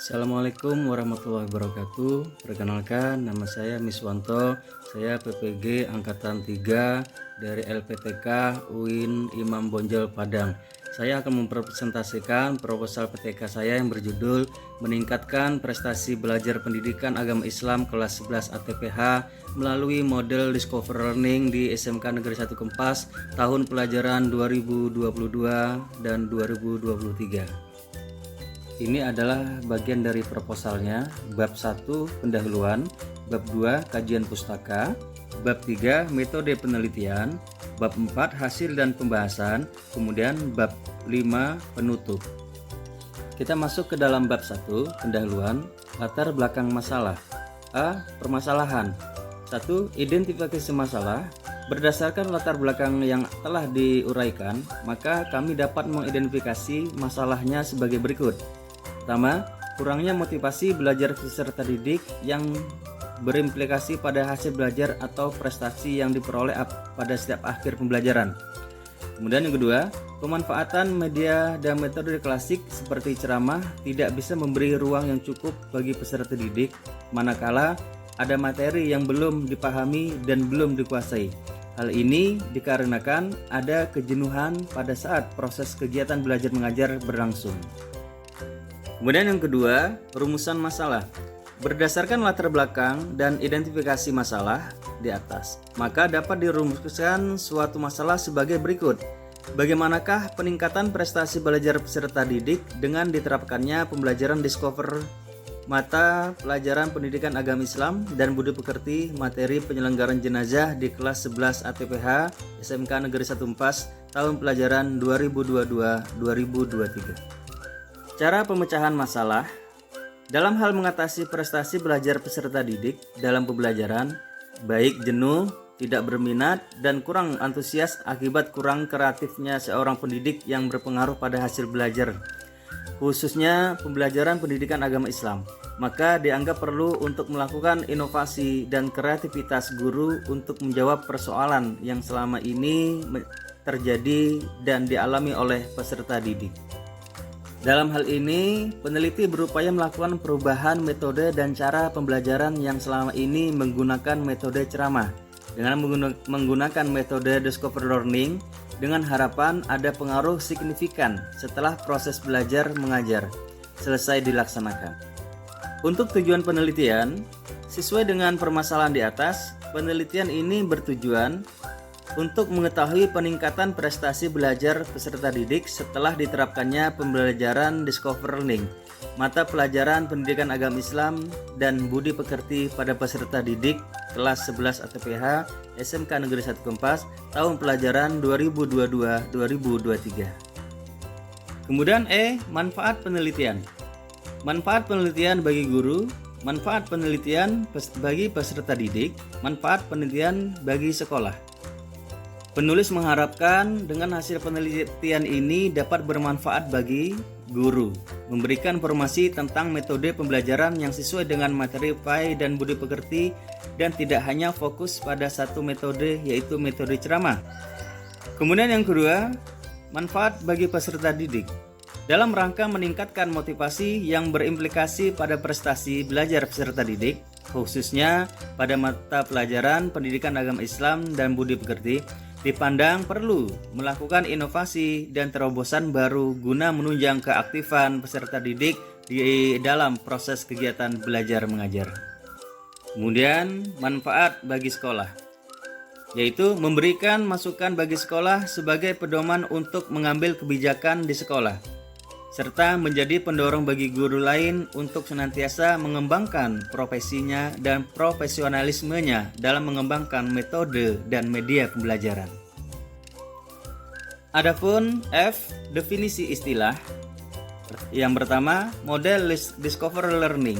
Assalamualaikum warahmatullahi wabarakatuh. Perkenalkan, nama saya Miswanto. Saya PPG Angkatan 3 dari LPTK UIN Imam Bonjol Padang. Saya akan mempresentasikan proposal PTK saya yang berjudul Meningkatkan Prestasi Belajar Pendidikan Agama Islam kelas 11 ATPH melalui model Discover Learning di SMK Negeri 1 Kempas tahun pelajaran 2022 dan 2023. Ini adalah bagian dari proposalnya. Bab 1 pendahuluan, bab 2 kajian pustaka, bab 3 metode penelitian, bab 4 hasil dan pembahasan, kemudian bab 5 penutup. Kita masuk ke dalam bab 1 pendahuluan, latar belakang masalah. A. Permasalahan. 1. Identifikasi masalah. Berdasarkan latar belakang yang telah diuraikan, maka kami dapat mengidentifikasi masalahnya sebagai berikut. Pertama, kurangnya motivasi belajar peserta didik yang berimplikasi pada hasil belajar atau prestasi yang diperoleh pada setiap akhir pembelajaran. Kemudian yang kedua, pemanfaatan media dan metode klasik seperti ceramah tidak bisa memberi ruang yang cukup bagi peserta didik manakala ada materi yang belum dipahami dan belum dikuasai. Hal ini dikarenakan ada kejenuhan pada saat proses kegiatan belajar mengajar berlangsung. Kemudian yang kedua, perumusan masalah. Berdasarkan latar belakang dan identifikasi masalah di atas, maka dapat dirumuskan suatu masalah sebagai berikut. Bagaimanakah peningkatan prestasi belajar peserta didik dengan diterapkannya pembelajaran Discover mata pelajaran pendidikan agama Islam dan budi pekerti materi penyelenggaraan jenazah di kelas 11 ATPH SMK Negeri 1 Kempas tahun pelajaran 2022-2023. Cara pemecahan masalah dalam hal mengatasi prestasi belajar peserta didik dalam pembelajaran, baik jenuh, tidak berminat, dan kurang antusias akibat kurang kreatifnya seorang pendidik yang berpengaruh pada hasil belajar, khususnya pembelajaran pendidikan agama Islam, maka dianggap perlu untuk melakukan inovasi dan kreativitas guru untuk menjawab persoalan yang selama ini terjadi dan dialami oleh peserta didik. Dalam hal ini, peneliti berupaya melakukan perubahan metode dan cara pembelajaran yang selama ini menggunakan metode ceramah dengan menggunakan metode Discover Learning dengan harapan ada pengaruh signifikan setelah proses belajar mengajar selesai dilaksanakan. Untuk tujuan penelitian, sesuai dengan permasalahan di atas, penelitian ini bertujuan untuk mengetahui peningkatan prestasi belajar peserta didik setelah diterapkannya pembelajaran Discover Learning, mata pelajaran pendidikan agama Islam dan budi pekerti pada peserta didik kelas 11 ATPH SMK Negeri 1 Kempas tahun pelajaran 2022-2023. Kemudian manfaat penelitian. Manfaat penelitian bagi guru, manfaat penelitian bagi peserta didik, manfaat penelitian bagi sekolah. Penulis mengharapkan dengan hasil penelitian ini dapat bermanfaat bagi guru, memberikan informasi tentang metode pembelajaran yang sesuai dengan materi PAI dan budi pekerti dan tidak hanya fokus pada satu metode yaitu metode ceramah. Kemudian yang kedua, manfaat bagi peserta didik. Dalam rangka meningkatkan motivasi yang berimplikasi pada prestasi belajar peserta didik, khususnya pada mata pelajaran pendidikan agama Islam dan budi pekerti, dipandang perlu melakukan inovasi dan terobosan baru guna menunjang keaktifan peserta didik di dalam proses kegiatan belajar mengajar. Kemudian manfaat bagi sekolah, yaitu memberikan masukan bagi sekolah sebagai pedoman untuk mengambil kebijakan di sekolah, serta menjadi pendorong bagi guru lain untuk senantiasa mengembangkan profesinya dan profesionalismenya dalam mengembangkan metode dan media pembelajaran. Adapun F, definisi istilah. Yang pertama, model Discover Learning.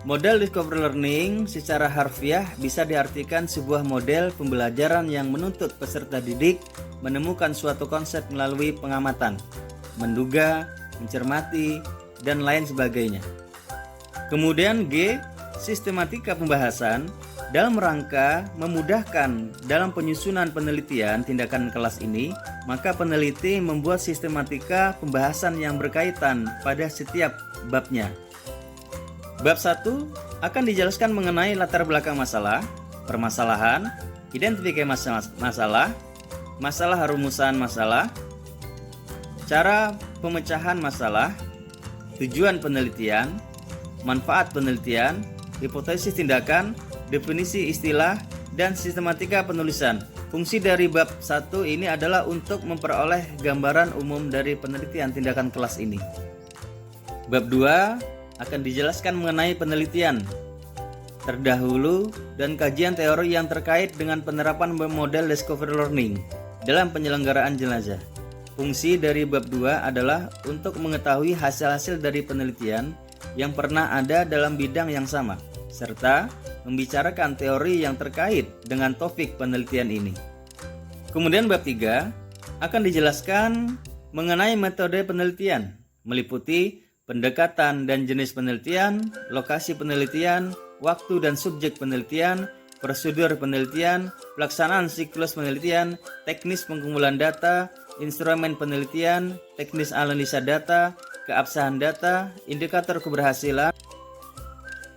Model Discover Learning secara harfiah bisa diartikan sebuah model pembelajaran yang menuntut peserta didik menemukan suatu konsep melalui pengamatan, menduga, mencermati, dan lain sebagainya. Kemudian G, sistematika pembahasan dalam rangka memudahkan dalam penyusunan penelitian tindakan kelas ini, maka peneliti membuat sistematika pembahasan yang berkaitan pada setiap babnya. Bab 1 akan dijelaskan mengenai latar belakang masalah, permasalahan, identifikasi masalah, masalah rumusan masalah, cara pemecahan masalah, tujuan penelitian, manfaat penelitian, hipotesis tindakan, definisi istilah, dan sistematika penulisan. Fungsi dari bab 1 ini adalah untuk memperoleh gambaran umum dari penelitian tindakan kelas ini. Bab 2 akan dijelaskan mengenai penelitian terdahulu dan kajian teori yang terkait dengan penerapan model discovery learning dalam penyelenggaraan jenazah. Fungsi dari bab 2 adalah untuk mengetahui hasil-hasil dari penelitian yang pernah ada dalam bidang yang sama, serta membicarakan teori yang terkait dengan topik penelitian ini. Kemudian bab 3 akan dijelaskan mengenai metode penelitian, meliputi pendekatan dan jenis penelitian, lokasi penelitian, waktu dan subjek penelitian, prosedur penelitian, pelaksanaan siklus penelitian, teknis pengumpulan data, instrumen penelitian, teknis analisa data, keabsahan data, indikator keberhasilan.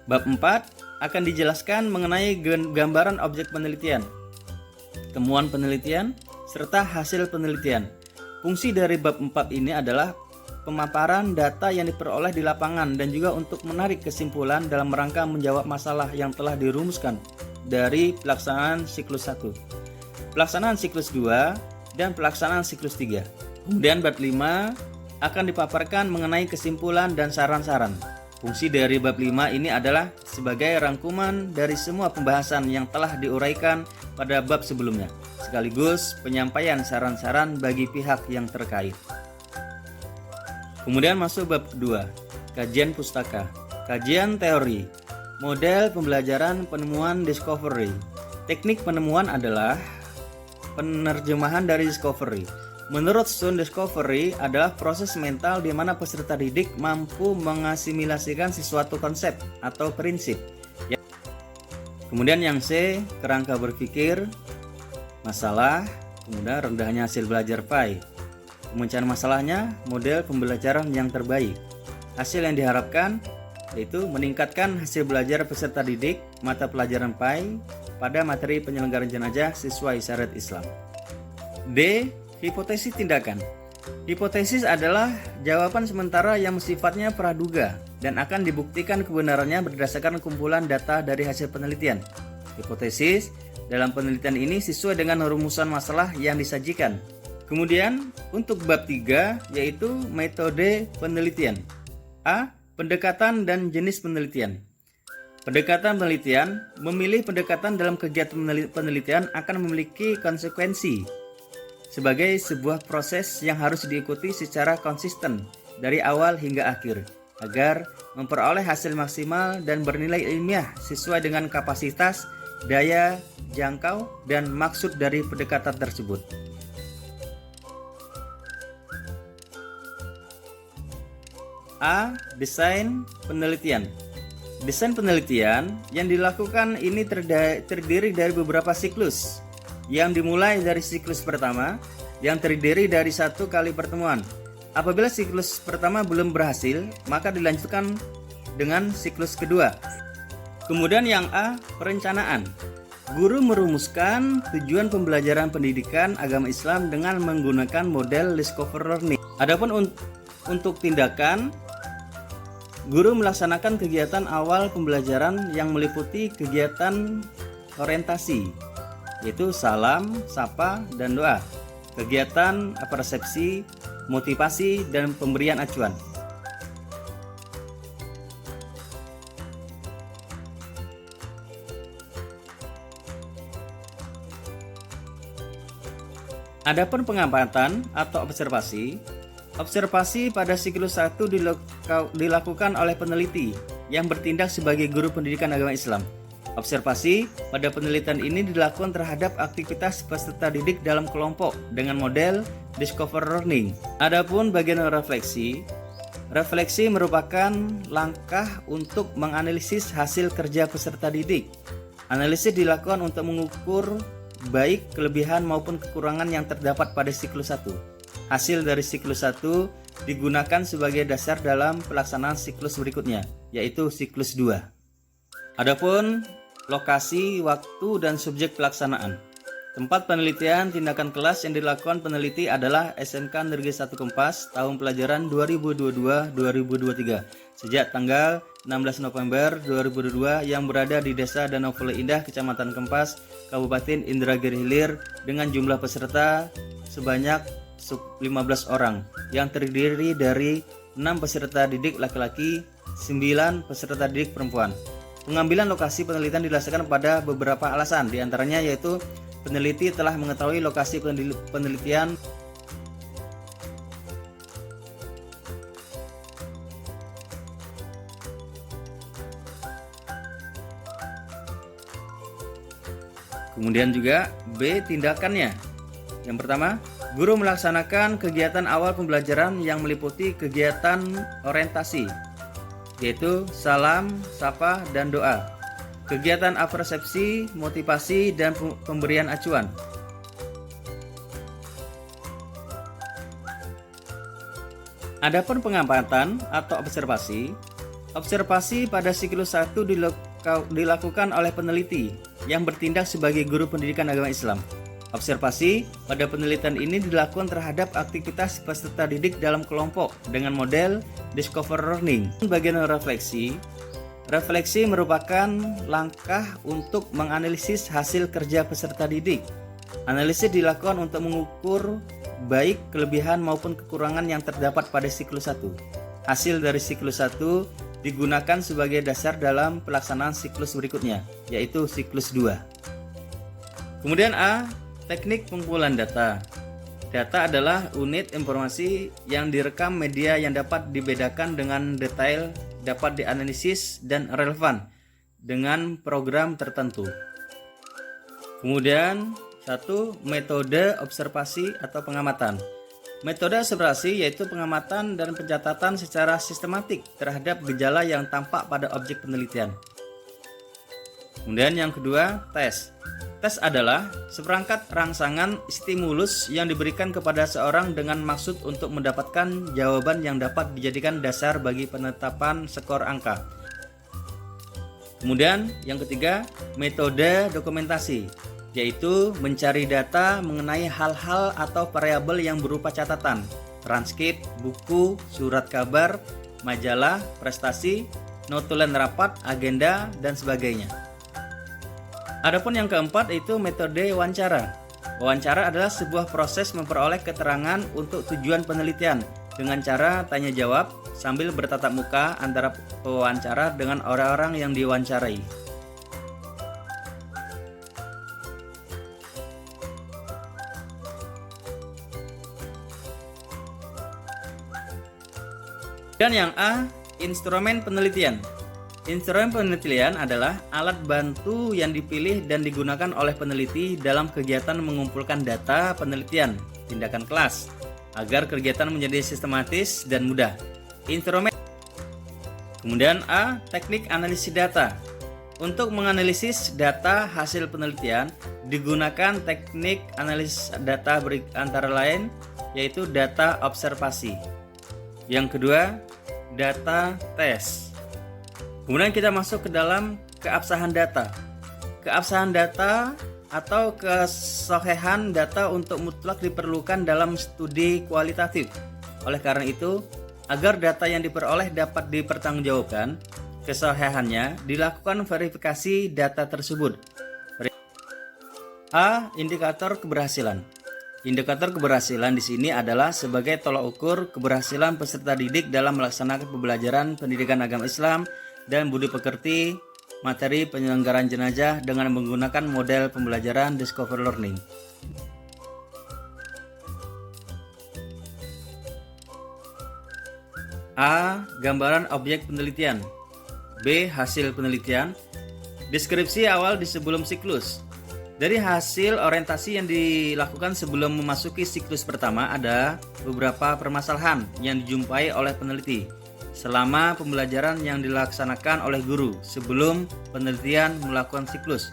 Bab 4 akan dijelaskan mengenai gambaran objek penelitian, temuan penelitian, serta hasil penelitian. Fungsi dari bab 4 ini adalah pemaparan data yang diperoleh di lapangan dan juga untuk menarik kesimpulan dalam rangka menjawab masalah yang telah dirumuskan dari pelaksanaan siklus 1, pelaksanaan siklus 2, dan pelaksanaan siklus 3. Kemudian bab 5 akan dipaparkan mengenai kesimpulan dan saran-saran. Fungsi dari bab 5 ini adalah sebagai rangkuman dari semua pembahasan yang telah diuraikan pada bab sebelumnya, sekaligus penyampaian saran-saran bagi pihak yang terkait. Kemudian masuk bab 2, kajian pustaka, kajian teori, model pembelajaran penemuan discovery. Teknik penemuan adalah penerjemahan dari discovery. Menurut Stone, discovery adalah proses mental di mana peserta didik mampu mengasimilasikan sesuatu konsep atau prinsip. Kemudian yang C, kerangka berpikir, masalah, kemudian rendahnya hasil belajar PAI. Pemecahan masalahnya, model pembelajaran yang terbaik. Hasil yang diharapkan yaitu meningkatkan hasil belajar peserta didik mata pelajaran PAI pada materi penyelenggaraan jenazah sesuai syariat Islam. D. Hipotesis tindakan. Hipotesis adalah jawaban sementara yang sifatnya praduga dan akan dibuktikan kebenarannya berdasarkan kumpulan data dari hasil penelitian. Hipotesis dalam penelitian ini sesuai dengan rumusan masalah yang disajikan. Kemudian untuk bab 3 yaitu metode penelitian. A. Pendekatan dan jenis penelitian. Pendekatan penelitian, memilih pendekatan dalam kegiatan penelitian akan memiliki konsekuensi sebagai sebuah proses yang harus diikuti secara konsisten dari awal hingga akhir agar memperoleh hasil maksimal dan bernilai ilmiah sesuai dengan kapasitas, daya jangkau, dan maksud dari pendekatan tersebut. A. Desain penelitian. Desain penelitian yang dilakukan ini terdiri dari beberapa siklus yang dimulai dari siklus pertama yang terdiri dari 1 kali pertemuan. Apabila siklus pertama belum berhasil, maka dilanjutkan dengan siklus kedua. Kemudian yang A, perencanaan. Guru merumuskan tujuan pembelajaran pendidikan agama Islam dengan menggunakan model discovery learning. Adapun untuk tindakan, guru melaksanakan kegiatan awal pembelajaran yang meliputi kegiatan orientasi, yaitu salam, sapa, dan doa, kegiatan persepsi, motivasi, dan pemberian acuan. Adapun pengamatan atau observasi pada siklus 1 dilakukan oleh peneliti yang bertindak sebagai guru pendidikan agama Islam. Observasi pada penelitian ini dilakukan terhadap aktivitas peserta didik dalam kelompok dengan model discovery learning. Adapun bagian refleksi merupakan langkah untuk menganalisis hasil kerja peserta didik. Analisis dilakukan untuk mengukur baik kelebihan maupun kekurangan yang terdapat pada siklus 1. Hasil dari siklus 1 digunakan sebagai dasar dalam pelaksanaan siklus berikutnya, yaitu siklus 2. Adapun lokasi, waktu, dan subjek pelaksanaan. Tempat penelitian tindakan kelas yang dilakukan peneliti adalah SMK Negeri 1 Kempas tahun pelajaran 2022-2023 sejak tanggal 16 November 2022 yang berada di Desa Danau Pule Indah, Kecamatan Kempas, Kabupaten Indragiri Hilir dengan jumlah peserta sebanyak 15 orang yang terdiri dari 6 peserta didik laki-laki, 9 peserta didik perempuan. Pengambilan lokasi penelitian didasarkan pada beberapa alasan, diantaranya yaitu peneliti telah mengetahui lokasi penelitian kemudian juga B. Tindakannya. Yang pertama, guru melaksanakan kegiatan awal pembelajaran yang meliputi kegiatan orientasi, yaitu salam, sapa, dan doa. Kegiatan apersepsi, motivasi, dan pemberian acuan. Adapun pengamatan atau observasi, observasi pada siklus 1 dilakukan oleh peneliti yang bertindak sebagai guru pendidikan agama Islam. Observasi pada penelitian ini dilakukan terhadap aktivitas peserta didik dalam kelompok dengan model discover learning. Bagian refleksi. Refleksi merupakan langkah untuk menganalisis hasil kerja peserta didik. Analisis dilakukan untuk mengukur baik kelebihan maupun kekurangan yang terdapat pada siklus 1. Hasil dari siklus 1 digunakan sebagai dasar dalam pelaksanaan siklus berikutnya, yaitu siklus 2. Kemudian A. Teknik pengumpulan data. Data adalah unit informasi yang direkam media yang dapat dibedakan dengan detail, dapat dianalisis, dan relevan dengan program tertentu. Kemudian 1. Metode observasi atau pengamatan. Metode observasi yaitu pengamatan dan pencatatan secara sistematik terhadap gejala yang tampak pada objek penelitian. Kemudian yang kedua, tes. Tes adalah seperangkat rangsangan stimulus yang diberikan kepada seorang dengan maksud untuk mendapatkan jawaban yang dapat dijadikan dasar bagi penetapan skor angka. Kemudian yang ketiga, metode dokumentasi, yaitu mencari data mengenai hal-hal atau variabel yang berupa catatan, transkrip, buku, surat kabar, majalah, prestasi, notulen rapat, agenda, dan sebagainya. Adapun yang keempat yaitu metode wawancara. Wawancara adalah sebuah proses memperoleh keterangan untuk tujuan penelitian dengan cara tanya jawab sambil bertatap muka antara pewawancara dengan orang-orang yang diwawancarai. Dan yang A, instrumen penelitian. Instrumen penelitian adalah alat bantu yang dipilih dan digunakan oleh peneliti dalam kegiatan mengumpulkan data penelitian, tindakan kelas, agar kegiatan menjadi sistematis dan mudah. Instrumen. Kemudian A, teknik analisis data. Untuk menganalisis data hasil penelitian, digunakan teknik analisis data antara lain, yaitu data observasi. Yang kedua, data tes. Kemudian kita masuk ke dalam keabsahan data. Keabsahan data atau kesohihan data untuk mutlak diperlukan dalam studi kualitatif. Oleh karena itu, agar data yang diperoleh dapat dipertanggungjawabkan, kesohihannya dilakukan verifikasi data tersebut. A. Indikator keberhasilan. Indikator keberhasilan di sini adalah sebagai tolak ukur keberhasilan peserta didik dalam melaksanakan pembelajaran pendidikan agama Islam dan budi pekerti materi penyelenggaraan jenazah dengan menggunakan model pembelajaran discover learning. A. Gambaran objek penelitian. B. Hasil penelitian. Deskripsi awal di sebelum siklus. Dari hasil orientasi yang dilakukan sebelum memasuki siklus pertama, ada beberapa permasalahan yang dijumpai oleh peneliti selama pembelajaran yang dilaksanakan oleh guru sebelum penelitian melakukan siklus.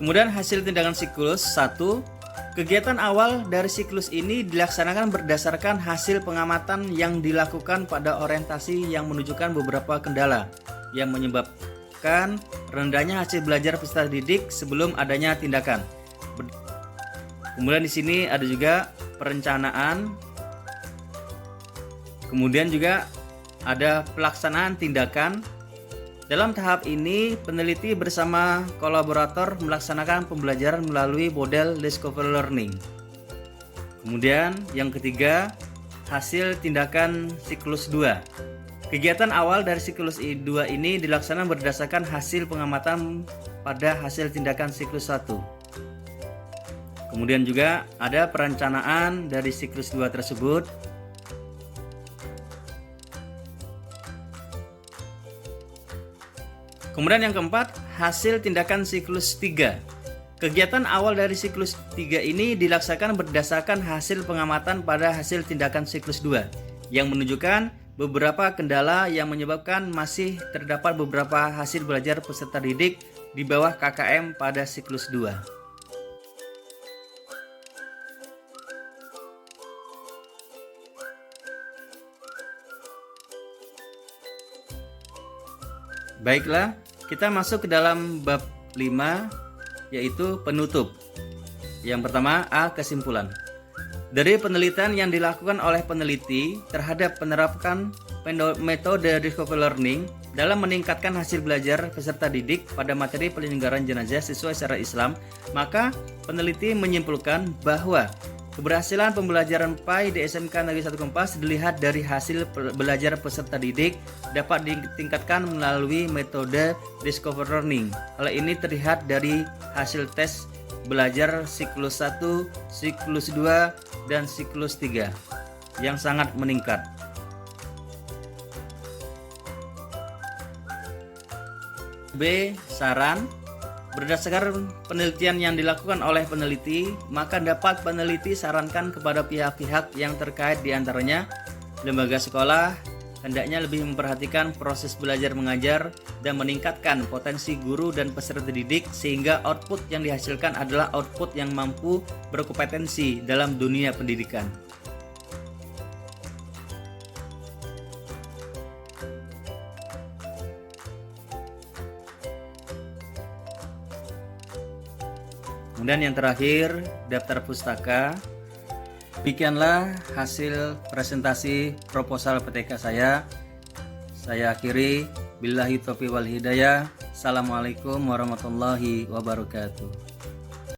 Kemudian hasil tindakan siklus 1, Kegiatan awal dari siklus ini dilaksanakan berdasarkan hasil pengamatan yang dilakukan pada orientasi yang menunjukkan beberapa kendala yang menyebabkan rendahnya hasil belajar peserta didik sebelum adanya tindakan. Kemudian di sini ada juga perencanaan. Kemudian juga ada pelaksanaan tindakan. Dalam tahap ini, peneliti bersama kolaborator melaksanakan pembelajaran melalui model discovery learning. Kemudian yang ketiga, hasil tindakan siklus 2. Kegiatan awal dari siklus 2 ini dilaksanakan berdasarkan hasil pengamatan pada hasil tindakan siklus 1. Kemudian juga ada perencanaan dari siklus 2 tersebut. Kemudian yang keempat, hasil tindakan siklus 3. Kegiatan awal dari siklus 3 ini dilaksanakan berdasarkan hasil pengamatan pada hasil tindakan siklus 2 yang menunjukkan beberapa kendala yang menyebabkan masih terdapat beberapa hasil belajar peserta didik di bawah KKM pada siklus 2. Baiklah, kita masuk ke dalam bab 5, yaitu penutup. Yang pertama, A. Kesimpulan. Dari penelitian yang dilakukan oleh peneliti terhadap penerapan metode discovery learning dalam meningkatkan hasil belajar peserta didik pada materi penyelenggaraan jenazah sesuai syariat Islam, maka peneliti menyimpulkan bahwa keberhasilan pembelajaran PAI di SMK Negeri 1 Kompas dilihat dari hasil belajar peserta didik dapat ditingkatkan melalui metode discovery learning. Hal ini terlihat dari hasil tes belajar siklus 1, siklus 2, dan siklus 3 yang sangat meningkat. B. Saran. Berdasarkan penelitian yang dilakukan oleh peneliti, maka dapat peneliti sarankan kepada pihak-pihak yang terkait, diantaranya lembaga sekolah, hendaknya lebih memperhatikan proses belajar mengajar dan meningkatkan potensi guru dan peserta didik sehingga output yang dihasilkan adalah output yang mampu berkompetensi dalam dunia pendidikan. Kemudian yang terakhir, daftar pustaka. Demikianlah hasil presentasi proposal PTK saya. Saya akhiri. Billahi taufiq wal hidayah. Assalamualaikum warahmatullahi wabarakatuh.